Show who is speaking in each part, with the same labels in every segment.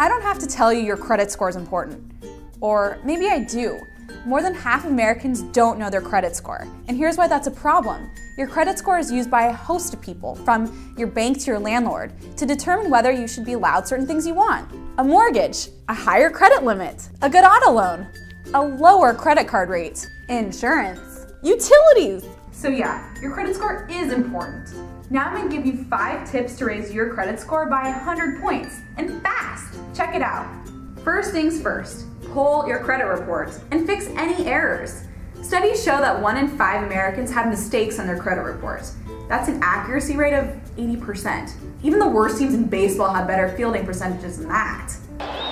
Speaker 1: I don't have to tell you your credit score is important. Or maybe I do. More than half of Americans don't know their credit score. And here's why that's a problem. Your credit score is used by a host of people, from your bank to your landlord, to determine whether you should be allowed certain things you want. A mortgage, a higher credit limit, a good auto loan, a lower credit card rate, insurance, utilities. So yeah, your credit score is important. Now I'm gonna give you 5 tips to raise your credit score by 100 points, and fast. Check it out. First things first, pull your credit reports and fix any errors. Studies show that 1 in 5 Americans have mistakes on their credit reports. That's an accuracy rate of 80%. Even the worst teams in baseball have better fielding percentages than that.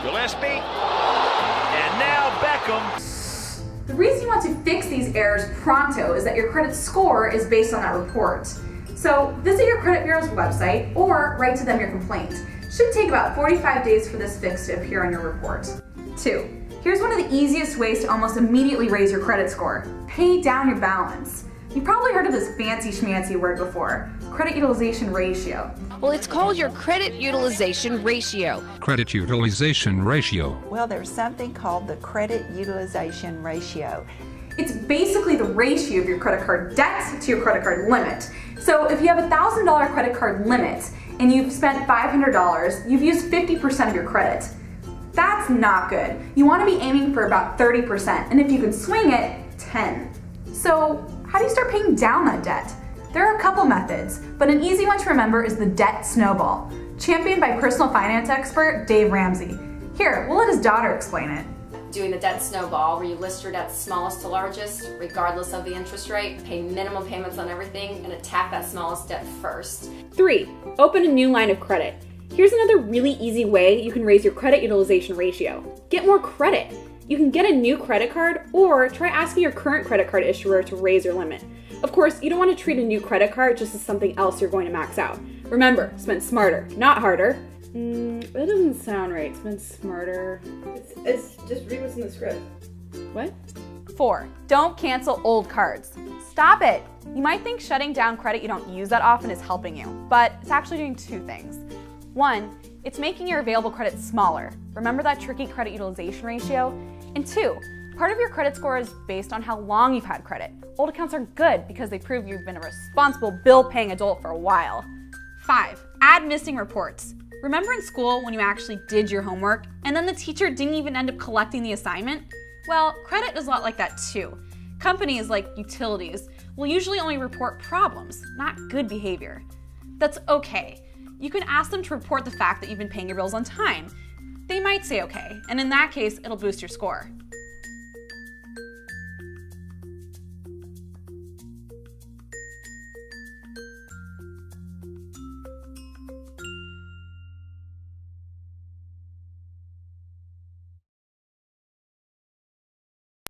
Speaker 2: Gillespie, and now Beckham.
Speaker 1: The reason you want to fix these errors pronto is that your credit score is based on that report. So visit your credit bureau's website or write to them your complaint. Should take about 45 days for this fix to appear on your report. 2. Here's one of the easiest ways to almost immediately raise your credit score. Pay down your balance. You've probably heard of this fancy schmancy word before, credit utilization ratio.
Speaker 3: Well, it's called your credit utilization ratio.
Speaker 4: Credit utilization ratio.
Speaker 5: Well, there's something called the credit utilization ratio.
Speaker 1: It's basically the ratio of your credit card debt to your credit card limit. So if you have a $1,000 credit card limit and you've spent $500, you've used 50% of your credit. That's not good. You want to be aiming for about 30%, and if you can swing it, 10. So how do you start paying down that debt? There are a couple methods, but an easy one to remember is the debt snowball, championed by personal finance expert Dave Ramsey. Here, we'll let his daughter explain it.
Speaker 6: Doing the debt snowball, where you list your debts smallest to largest, regardless of the interest rate, pay minimum payments on everything, and attack that smallest debt first.
Speaker 7: 3. Open a new line of credit. Here's another really easy way you can raise your credit utilization ratio. Get more credit. You can get a new credit card or try asking your current credit card issuer to raise your limit. Of course, you don't want to treat a new credit card just as something else you're going to max out. Remember, spend smarter, not harder. That doesn't sound right. Spend smarter.
Speaker 8: It's just read what's in the script.
Speaker 7: What?
Speaker 1: 4. Don't cancel old cards. Stop it. You might think shutting down credit you don't use that often is helping you, but it's actually doing 2 things. 1, it's making your available credit smaller. Remember that tricky credit utilization ratio? And 2, part of your credit score is based on how long you've had credit. Old accounts are good because they prove you've been a responsible bill-paying adult for a while. 5, add missing reports. Remember in school when you actually did your homework and then the teacher didn't even end up collecting the assignment? Well, credit is a lot like that too. Companies like utilities will usually only report problems, not good behavior. That's okay. You can ask them to report the fact that you've been paying your bills on time. They might say okay, and in that case, it'll boost your score.